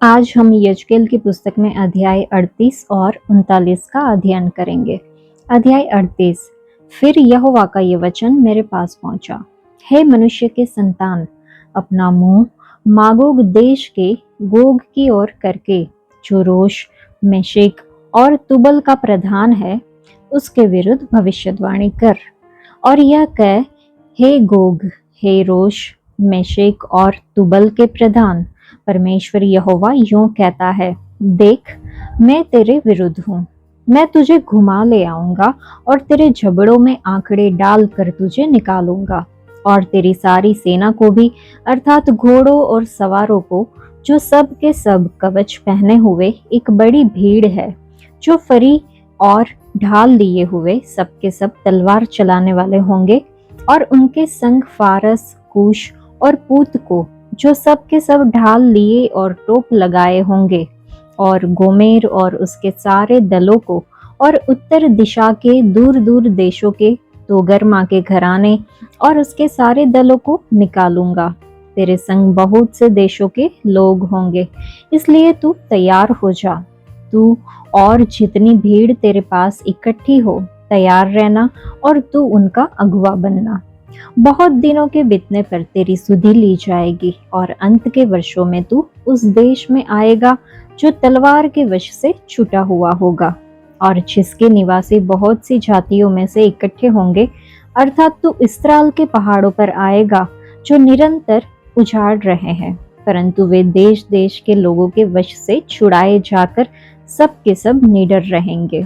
आज हम यजकेल की पुस्तक में अध्याय 38 और 39 का अध्ययन करेंगे। अध्याय 38। फिर यहोवा का ये वचन मेरे पास पहुंचा, हे मनुष्य के संतान, अपना मुंह मागोग देश के गोग की ओर करके, जो रोश, मेशेक और तुबल का प्रधान है, उसके विरुद्ध भविष्यवाणी कर और यह कह, हे गोग, हे रोश, मेशेक और तुबल के प्रधान, परमेश्वर यहोवा यूं कहता है, देख, मैं तेरे विरुद्ध हूँ। मैं तुझे घुमा ले आऊंगा और तेरे जबड़ों में आंकड़े डाल कर तुझे निकालूंगा, और तेरी सारी सेना को भी, अर्थात घोड़ों और सवारों को, जो सब के सब कवच पहने हुए एक बड़ी भीड़ है, जो फरी और ढाल लिए हुए सब के सब तलवार चलाने वाले होंगे, और उनके संग फारस, कूश और पूत को, जो सब के सब ढाल लिए और टोप लगाए होंगे, और गोमेर और उसके सारे दलों को, और उत्तर दिशा के दूर दूर देशों के तोगरमा के घराने और उसके सारे दलों को निकालूंगा। तेरे संग बहुत से देशों के लोग होंगे, इसलिए तू तैयार हो जा। तू और जितनी भीड़ तेरे पास इकट्ठी हो, तैयार रहना और तू उनका अगुवा बनना। बहुत दिनों के बीतने पर तेरी सुधि ली जाएगी, और अंत के वर्षों में तू उस देश में आएगा जो तलवार के वश से छूटा हुआ होगा, और जिसके निवासी बहुत सी जातियों में से इकट्ठे होंगे, अर्थात तू इस्राएल के पहाड़ों पर आएगा जो निरंतर उजाड़ रहे हैं, परंतु वे देश देश के लोगों के वश से छुड़ाए जाकर सब के सब निडर रहेंगे।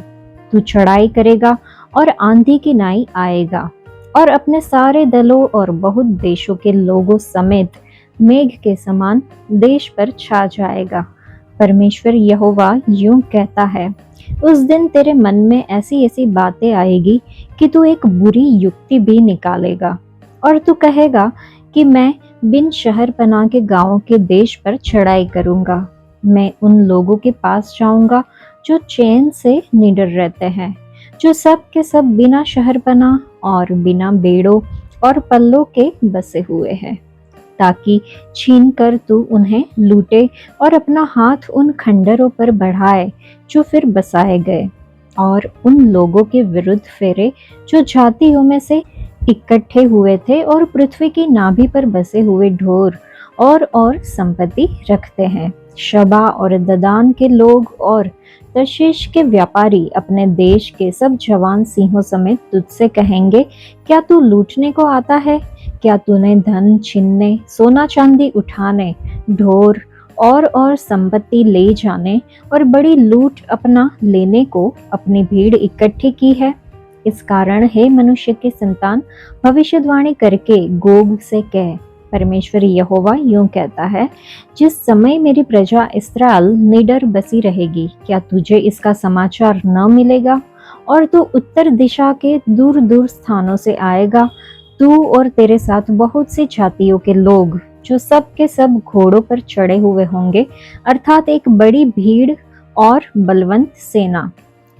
तू चढ़ाई करेगा और आंधी की नाई आएगा, और अपने सारे दलों और बहुत देशों के लोगों समेत मेघ के समान देश पर छा जाएगा। परमेश्वर यहोवा यूं कहता है, उस दिन तेरे मन में ऐसी ऐसी बातें आएगी कि तू एक बुरी युक्ति भी निकालेगा, और तू कहेगा कि मैं बिन शहर पनाह के गांवों के देश पर चढ़ाई करूंगा। मैं उन लोगों के पास जाऊंगा जो चैन से निडर रहते हैं, जो सब के सब बिना शहर पनाह और बिना बेड़ों और पल्लों के बसे हुए हैं, ताकि छीन कर तू उन्हें लूटे और अपना हाथ उन खंडरों पर बढ़ाए जो फिर बसाए गए, और उन लोगों के विरुद्ध फेरे जो जातियों में से इकट्ठे हुए थे और पृथ्वी की नाभि पर बसे हुए ढोर और संपत्ति रखते हैं। शबा और ददान के लोग और तर्शीश के व्यापारी अपने देश के सब जवान सिंहों समेत तुझसे कहेंगे, क्या तू लूटने को आता है? क्या तूने धन छीनने, सोना चांदी उठाने, ढोर और संपत्ति ले जाने और बड़ी लूट अपना लेने को अपनी भीड़ इकट्ठी की है? इस कारण हे मनुष्य के संतान, भविष्यवाणी करके गोग से कह, परमेश्वर यहोवा यूं कहता है, जिस समय मेरी प्रजा इस्राएल निडर बसी रहेगी, क्या तुझे इसका समाचार न मिलेगा? और तू उत्तर दिशा के दूर दूर स्थानों से आएगा, तू और तेरे साथ बहुत सी जातियों के लोग, जो सब के सब घोड़ों पर चढ़े हुए होंगे, अर्थात एक बड़ी भीड़ और बलवंत सेना।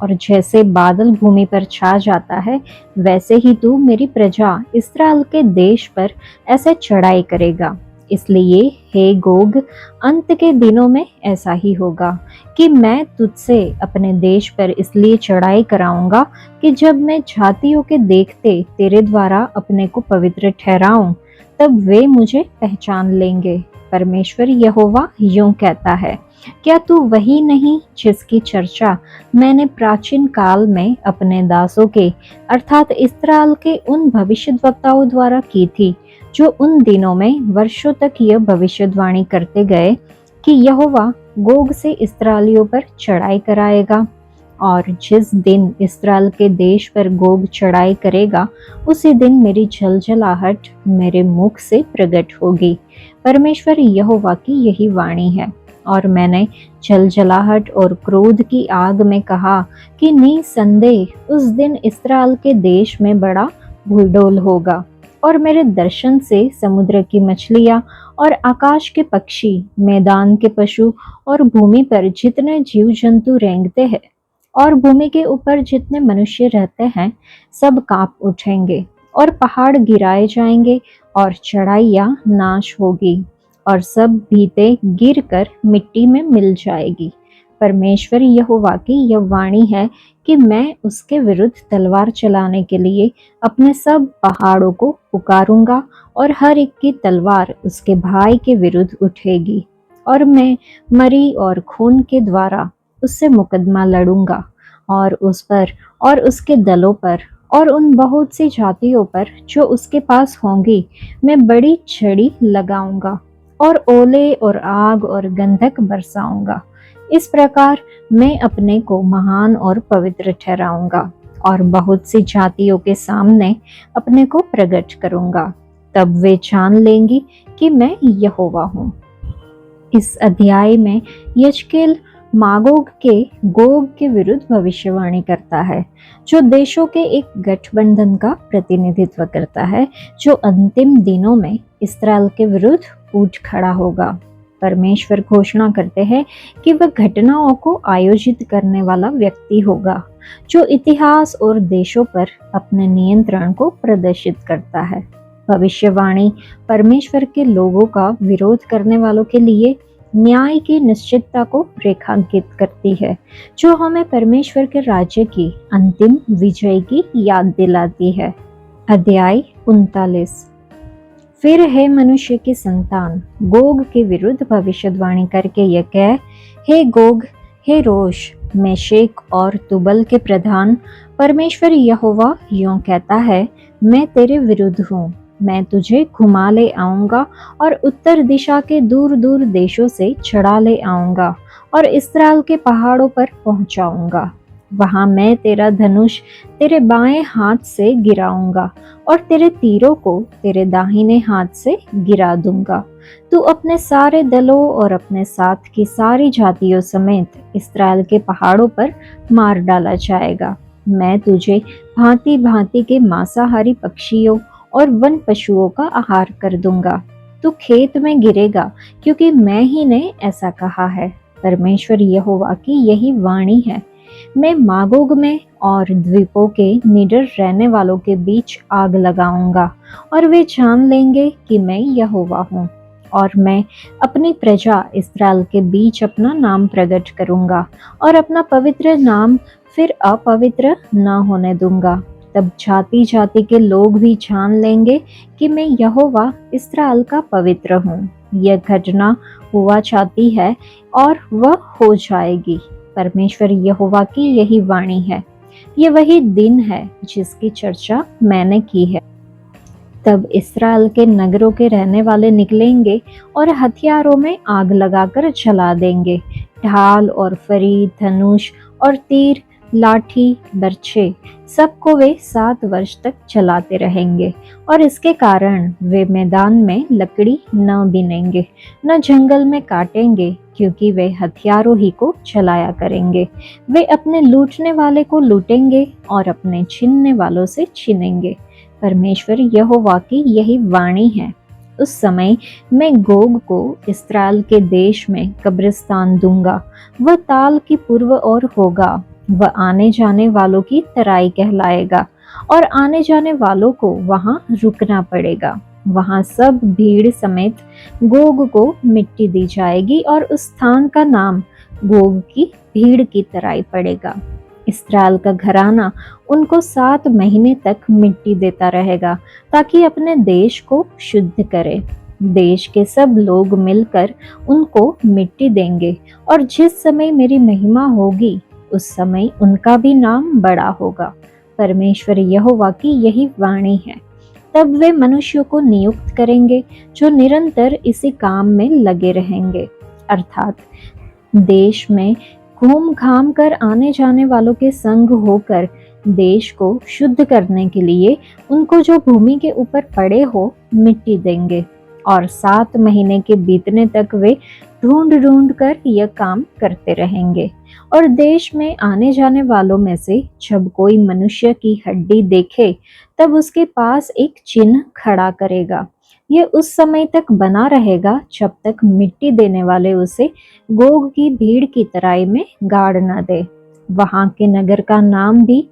और जैसे बादल भूमि पर छा जाता है, वैसे ही तू मेरी प्रजा इस्राएल के देश पर ऐसे चढ़ाई करेगा। इसलिए हे गोग, अंत के दिनों में ऐसा ही होगा कि मैं तुझसे अपने देश पर इसलिए चढ़ाई कराऊंगा कि जब मैं जातियों के देखते तेरे द्वारा अपने को पवित्र ठहराऊं, तब वे मुझे पहचान लेंगे। परमेश्वर यहोवा यूं कहता है, क्या तू वही नहीं जिसकी चर्चा मैंने प्राचीन काल में अपने दासों के, अर्थात इस्राएल के उन भविष्यद्वक्ताओं द्वारा की थी, जो उन दिनों में वर्षों तक यह भविष्यवाणी करते गए कि यहोवा गोग से इस्राएलियों पर चढ़ाई कराएगा, और जिस दिन इस्राएल के देश पर गोग चढ़ाई करेगा, उसी दिन मेरी झलझलाहट मेरे मुख से प्रकट होगी। परमेश्वर यहोवा की यही वाणी है। और मैंने झलझलाहट और क्रोध की आग में कहा कि निसंदेह उस दिन इस्राएल के देश में बड़ा भूडोल होगा, और मेरे दर्शन से समुद्र की मछलियां और आकाश के पक्षी, मैदान के पशु और भूमि पर जितने जीव जंतु रेंगते हैं और भूमि के ऊपर जितने मनुष्य रहते हैं, सब कांप उठेंगे, और पहाड़ गिराए जाएंगे और चढ़ाइयां नाश होगी, और सब भीतें गिरकर मिट्टी में मिल जाएगी। परमेश्वर यहोवा की यह वाणी है कि मैं उसके विरुद्ध तलवार चलाने के लिए अपने सब पहाड़ों को पुकारूंगा और हर एक की तलवार उसके भाई के विरुद्ध उठेगी, और मैं मरी और खून के द्वारा उससे मुकदमा लड़ूंगा, और उस पर और उसके दलों पर और उन बहुत सी जातियों पर जो उसके पास होंगी मैं बड़ी छड़ी लगाऊंगा, और ओले और आग और गंधक बरसाऊंगा। इस प्रकार मैं अपने को महान और पवित्र ठहराऊंगा और बहुत सी जातियों के सामने अपने को प्रकट करूंगा। तब वे जान लेंगी कि मैं यहोवा हूँ। इस अध्याय में यजकेल मागोग के गोग के विरुद्ध भविष्यवाणी करता है, जो देशों के एक गठबंधन का प्रतिनिधित्व करता है, जो अंतिम दिनों में इस्राएल के विरुद्ध उठ खड़ा होगा। परमेश्वर घोषणा करते हैं कि वह घटनाओं को आयोजित करने वाला व्यक्ति होगा, जो इतिहास और देशों पर अपने नियंत्रण को प्रदर्शित करता है। भविष्यवाणी परमेश्वर के लोगों का विरोध करने वालों के लिए न्याय की निश्चितता को रेखांकित करती है, जो हमें परमेश्वर के राज्य की अंतिम विजय की याद दिलाती है। अध्याय 39। फिर हे मनुष्य की संतान, गोग के विरुद्ध भविष्यवाणी करके यह कह, हे गोग, हे रोश, मेशेक और तुबल के प्रधान, परमेश्वर यहोवा यूं कहता है, मैं तेरे विरुद्ध हूँ। मैं तुझे घुमा ले आऊंगा और उत्तर दिशा के दूर दूर देशों से चढ़ा ले आऊंगा और इस्राएल के पहाड़ों पर पहुंचाऊंगा। वहां मैं तेरा धनुष तेरे बाएं हाथ से गिराऊंगा और तेरे तीरों को तेरे दाहिने हाथ से गिरा दूंगा। तू अपने सारे दलों और अपने साथ की सारी जातियों समेत इस्राएल के पहाड़ों पर मार डाला जाएगा। मैं तुझे भांति भांति के मांसाहारी पक्षियों और वन पशुओं का आहार कर दूंगा। तू खेत में गिरेगा, क्योंकि मैं ही ने ऐसा कहा है। परमेश्वर यहोवा की यही वाणी है। मैं मागोग में और द्वीपों के निडर रहने वालों के बीच आग लगाऊंगा, और वे जान लेंगे कि मैं यहोवा हूँ। और मैं अपनी प्रजा इस्राएल के बीच अपना नाम प्रकट करूंगा और अपना पवित्र नाम फिर अपवित्र न होने दूंगा। तब जाति जाति के लोग भी जान लेंगे कि मैं यहोवा इस्राएल का पवित्र हूँ। यह घटना हुआ चाहती है और वह हो जाएगी। परमेश्वर यहोवा की यही वाणी है। ये वही दिन है जिसकी चर्चा मैंने की है। तब इस्राएल के नगरों के रहने वाले निकलेंगे और हथियारों में आग लगाकर जला देंगे। ढाल और फरी, धनुष और तीर, लाठी, बर्छे, सबको वे 7 वर्ष तक चलाते रहेंगे, और इसके कारण वे मैदान में लकड़ी न बीनेंगे, न जंगल में काटेंगे, क्योंकि वे हथियारों ही को चलाया करेंगे। वे अपने लूटने वाले को लूटेंगे और अपने छीनने वालों से छीनेंगे। परमेश्वर यहोवा की यही वाणी है। उस समय मैं गोग को इस्राएल के देश में कब्रिस्तान दूंगा। वह ताल की पूर्व ओर होगा। वह आने जाने वालों की तराई कहलाएगा, और आने जाने वालों को वहां रुकना पड़ेगा। वहां सब भीड़ समेत गोग को मिट्टी दी जाएगी, और उस स्थान का नाम गोग की भीड़ की तराई पड़ेगा। इस्राएल का घराना उनको 7 महीने तक मिट्टी देता रहेगा, ताकि अपने देश को शुद्ध करे। देश के सब लोग मिलकर उनको मिट्टी देंगे, और जिस समय मेरी महिमा होगी उस समय उनका भी नाम बड़ा होगा। परमेश्वर यहोवा की यही वाणी है। तब वे मनुष्यों को नियुक्त करेंगे जो निरंतर इसी काम में लगे रहेंगे, अर्थात देश में घूम घाम कर आने जाने वालों के संग होकर देश को शुद्ध करने के लिए उनको जो भूमि के ऊपर पड़े हो मिट्टी देंगे, और 7 महीने के बीतने तक वे ढूंढ ढूंढ कर यह काम करते रहेंगे। और देश में आने जाने वालों में से जब कोई मनुष्य की हड्डी देखे, तब उसके पास एक चिन्ह खड़ा करेगा। यह उस समय तक बना रहेगा जब तक मिट्टी देने वाले उसे गोग की भीड़ की तराई में गाड़ न दे। वहां के नगर का नाम भी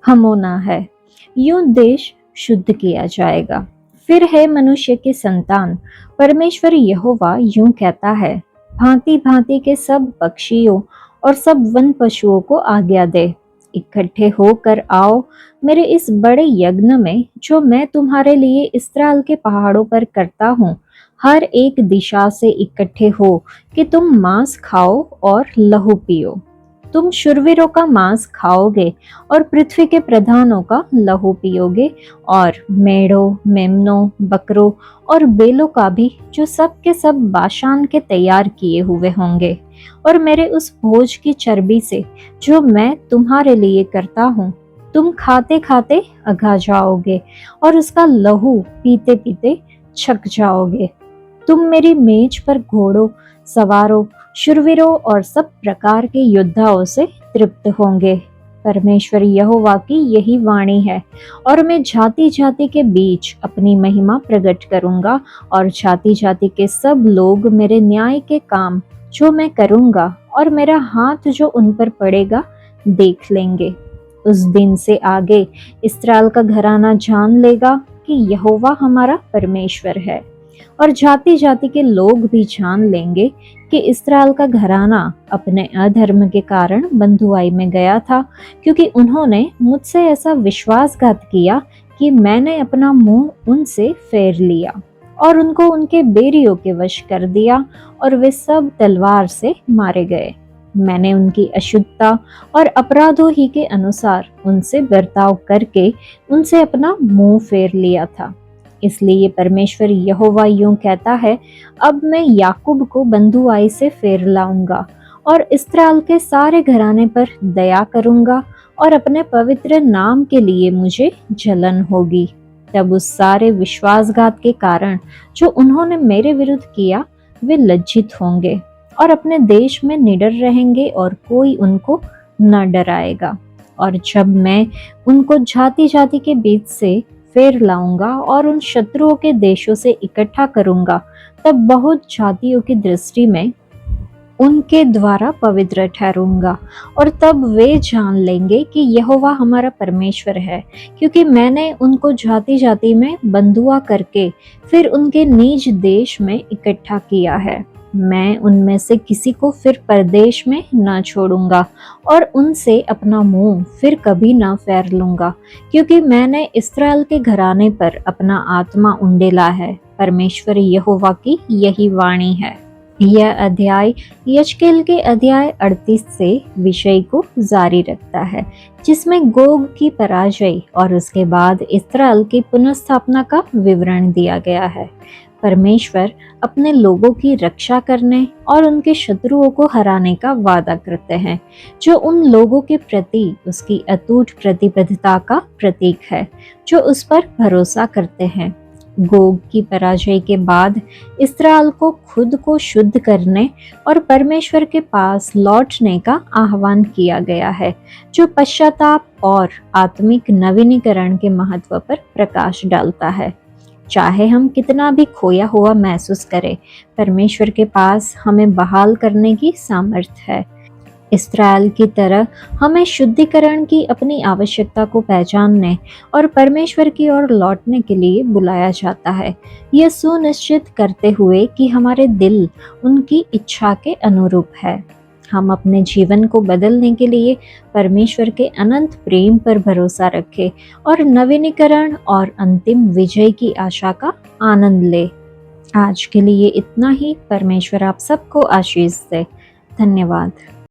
हमोना है। यूं देश शुद्ध किया जाएगा। फिर है मनुष्य की संतान, परमेश्वर यहोवा यूं कहता है, भांति भांति के सब पक्षियों और सब वन पशुओं को आज्ञा दे, इकट्ठे होकर आओ मेरे इस बड़े यज्ञ में जो मैं तुम्हारे लिए इस्राएल के पहाड़ों पर करता हूँ। हर एक दिशा से इकट्ठे हो कि तुम मांस खाओ और लहू पियो। तुम शूरवीरों का मांस खाओगे और पृथ्वी के प्रधानों का लहू पियोगे, और मेढ़ों, मेमनों, बकरों और बेलों का भी, जो सब के सब बाशान के तैयार किए हुए होंगे। और मेरे उस भोज की चर्बी से जो मैं तुम्हारे लिए करता हूँ तुम खाते खाते अघा जाओगे और उसका लहू पीते पीते छक जाओगे। तुम मेरी मेज पर घोड़ों, सवारों, शूरवीरों और सब प्रकार के योद्धाओं से तृप्त होंगे। परमेश्वर यहोवा की यही वाणी है। और मैं जाति जाति के बीच अपनी महिमा प्रकट करूंगा, और जाति जाति के सब लोग मेरे न्याय के काम जो मैं करूंगा और मेरा हाथ जो उन पर पड़ेगा देख लेंगे। उस दिन से आगे इस्राएल का घराना जान लेगा कि यहोवा हमारा परमेश्वर है, और जाति जाति के लोग भी जान लेंगे कि इस्राएल का घराना अपने अधर्म के कारण बंधुआई में गया था, क्योंकि उन्होंने मुझसे ऐसा विश्वासघात किया कि मैंने अपना मुंह उनसे फेर लिया और उनको उनके बेरियों के वश कर दिया, और वे सब तलवार से मारे गए। मैंने उनकी अशुद्धता और अपराधों ही के अनुसार उनसे बर्ताव करके उनसे अपना मुंह फेर लिया था। इसलिए परमेश्वर यहोवा यूं कहता है, अब मैं याकूब को बंधुआई से फेर लाऊंगा और इस्राएल के सारे घराने पर दया करूंगा, और अपने पवित्र नाम के लिए मुझे जलन होगी। तब उस सारे विश्वासघात के कारण जो उन्होंने मेरे विरुद्ध किया वे लज्जित होंगे और अपने देश में निडर रहेंगे, और कोई उनको न डराएगा। और जब मैं उनको जाति जाति के बीच से फेर लाऊंगा और उन शत्रुओं के देशों से इकट्ठा करूंगा, तब बहुत जातियों की दृष्टि में उनके द्वारा पवित्र ठहरूंगा। और तब वे जान लेंगे कि यहोवा हमारा परमेश्वर है, क्योंकि मैंने उनको जाति जाति में बंधुआ करके फिर उनके निज देश में इकट्ठा किया है। मैं उनमें से किसी को फिर परदेश में न छोड़ूंगा, और उनसे अपना मुंह फिर कभी न फेर लूंगा, क्योंकि मैंने इस्राएल के घराने पर अपना आत्मा उंडेला है। परमेश्वर यहोवा की यही वाणी है। यह अध्याय यजकेल के अध्याय 38 से विषय को जारी रखता है, जिसमें गोग की पराजय और उसके बाद इस्राएल की पुनर्स्थापना का विवरण दिया गया है। परमेश्वर अपने लोगों की रक्षा करने और उनके शत्रुओं को हराने का वादा करते हैं, जो उन लोगों के प्रति उसकी अटूट प्रतिबद्धता का प्रतीक है, जो उस पर भरोसा करते हैं। गोग की पराजय के बाद इस्राएल को खुद को शुद्ध करने और परमेश्वर के पास लौटने का आह्वान किया गया है, जो पश्चाताप और आत्मिक नवीनीकरण के महत्व पर प्रकाश डालता है। चाहे हम कितना भी खोया हुआ महसूस करें, परमेश्वर के पास हमें बहाल करने की सामर्थ्य है। इस्राएल की तरह हमें शुद्धिकरण की अपनी आवश्यकता को पहचानने और परमेश्वर की ओर लौटने के लिए बुलाया जाता है, यह सुनिश्चित करते हुए कि हमारे दिल उनकी इच्छा के अनुरूप है। हम अपने जीवन को बदलने के लिए परमेश्वर के अनंत प्रेम पर भरोसा रखें और नवीनीकरण और अंतिम विजय की आशा का आनंद ले। आज के लिए इतना ही। परमेश्वर आप सबको आशीष दे। धन्यवाद।